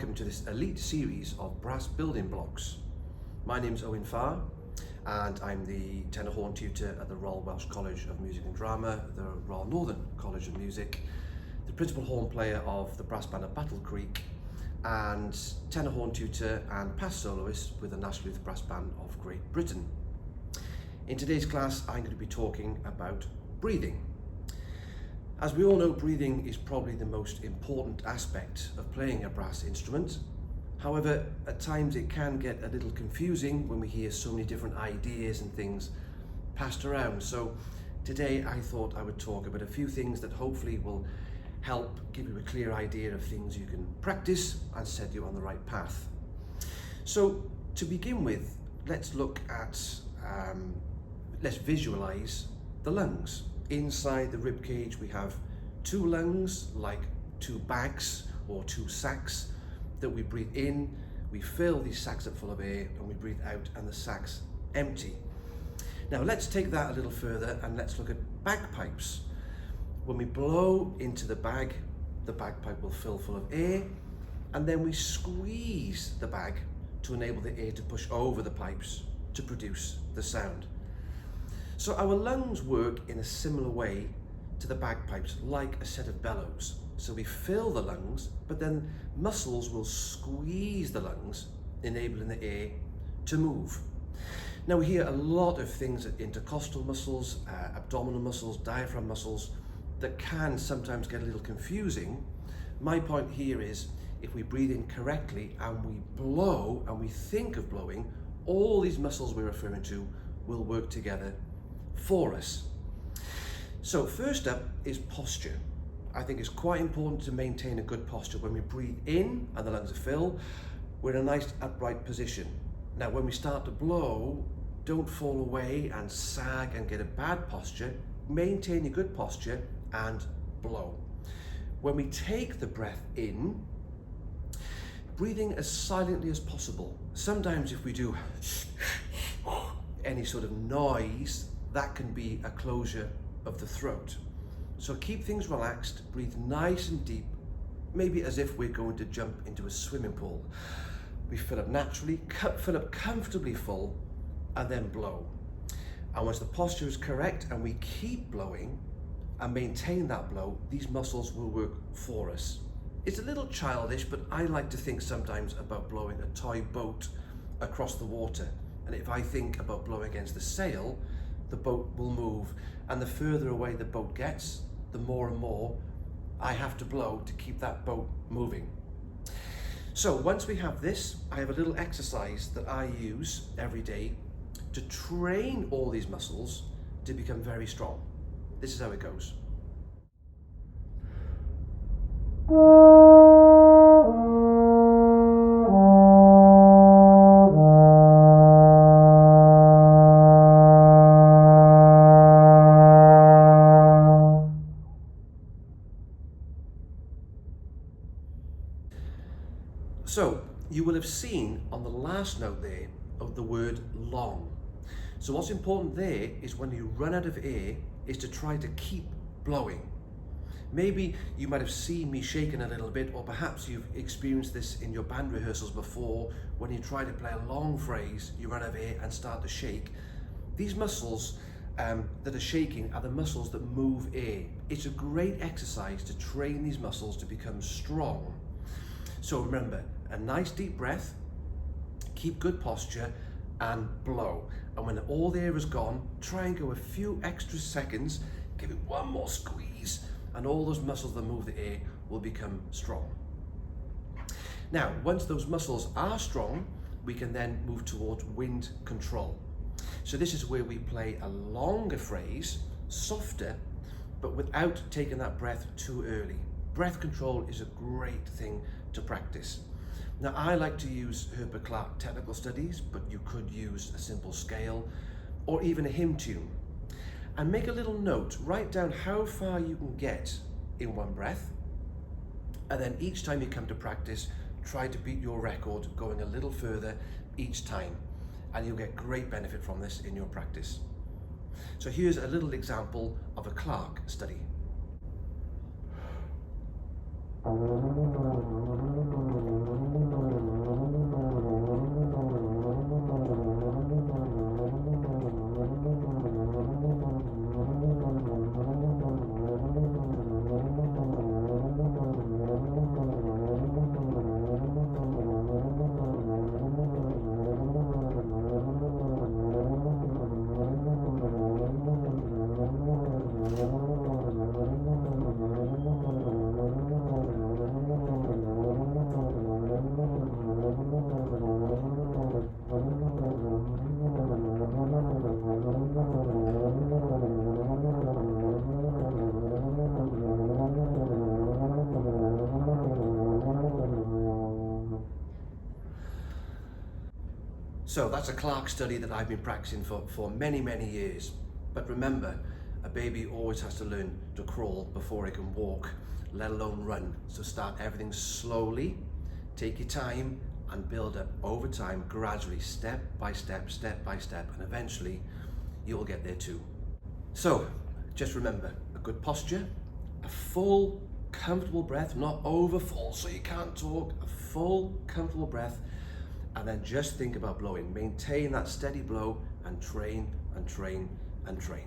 welcome to this elite series of brass building blocks. My name's Owen Farr and I'm the tenor horn tutor at the Royal Welsh College of Music and Drama, the Royal Northern College of Music, the principal horn player of the brass band of Battle Creek, and tenor horn tutor and past soloist with the National Youth Brass Band of Great Britain. In today's class, I'm going to be talking about breathing. As we all know, breathing is probably the most important aspect of playing a brass instrument. However, at times it can get a little confusing when we hear so many different ideas and things passed around. So today I thought I would talk about a few things that hopefully will help give you a clear idea of things you can practice and set you on the right path. So to begin with, let's look at, let's visualize the lungs. Inside the rib cage we have two lungs, like two bags or two sacs that we breathe in. We fill these sacs up full of air and we breathe out and the sacs empty. Now let's take that a little further and let's look at bagpipes. When we blow into the bagpipe will fill full of air, and then we squeeze the bag to enable the air to push over the pipes to produce the sound. So our lungs work in a similar way to the bagpipes, like a set of bellows. So we fill the lungs, but then muscles will squeeze the lungs, enabling the air to move. Now we hear a lot of things, intercostal muscles, abdominal muscles, diaphragm muscles, that can sometimes get a little confusing. My point here is, if we breathe in correctly and we blow and we think of blowing, all these muscles we're referring to will work together for us. So first up is posture. I think it's quite important to maintain a good posture. When we breathe in and the lungs are filled, we're in a nice upright position. Now when we start to blow, don't fall away and sag and get a bad posture. Maintain a good posture and blow. When we take the breath in, breathing as silently as possible. Sometimes if we do any sort of noise, that can be a closure of the throat. So keep things relaxed, breathe nice and deep, maybe as if we're going to jump into a swimming pool. We fill up naturally, fill up comfortably full, and then blow. And once the posture is correct and we keep blowing and maintain that blow, these muscles will work for us. It's a little childish, but I like to think sometimes about blowing a toy boat across the water. And if I think about blowing against the sail, the boat will move, and the further away the boat gets, the more and more I have to blow to keep that boat moving. So once we have this, I have a little exercise that I use every day to train all these muscles to become very strong. This is how it goes. So you will have seen on the last note there of the word long. So what's important there is when you run out of air is to try to keep blowing. Maybe you might have seen me shaking a little bit, or perhaps you've experienced this in your band rehearsals before. When you try to play a long phrase, you run out of air and start to shake. These muscles that are shaking are the muscles that move air. It's a great exercise to train these muscles to become strong. So remember, a nice deep breath, keep good posture, and blow. And when all the air is gone, try and go a few extra seconds, give it one more squeeze, and all those muscles that move the air will become strong. Now, once those muscles are strong, we can then move towards wind control. So this is where we play a longer phrase, softer, but without taking that breath too early. Breath control is a great thing to practice. Now I like to use Herbert Clark technical studies, but you could use a simple scale or even a hymn tune. And make a little note, write down how far you can get in one breath, and then each time you come to practice, try to beat your record going a little further each time, and you'll get great benefit from this in your practice. So here's a little example of a Clark study. So that's a Clark study that I've been practicing for many, many years. But remember, a baby always has to learn to crawl before it can walk, let alone run. So start everything slowly, take your time, and build up over time, gradually, step by step, and eventually you'll get there too. So just remember, a good posture, a full, comfortable breath, not over full so you can't talk, a full, comfortable breath, and then just think about blowing. Maintain that steady blow and train and train and train.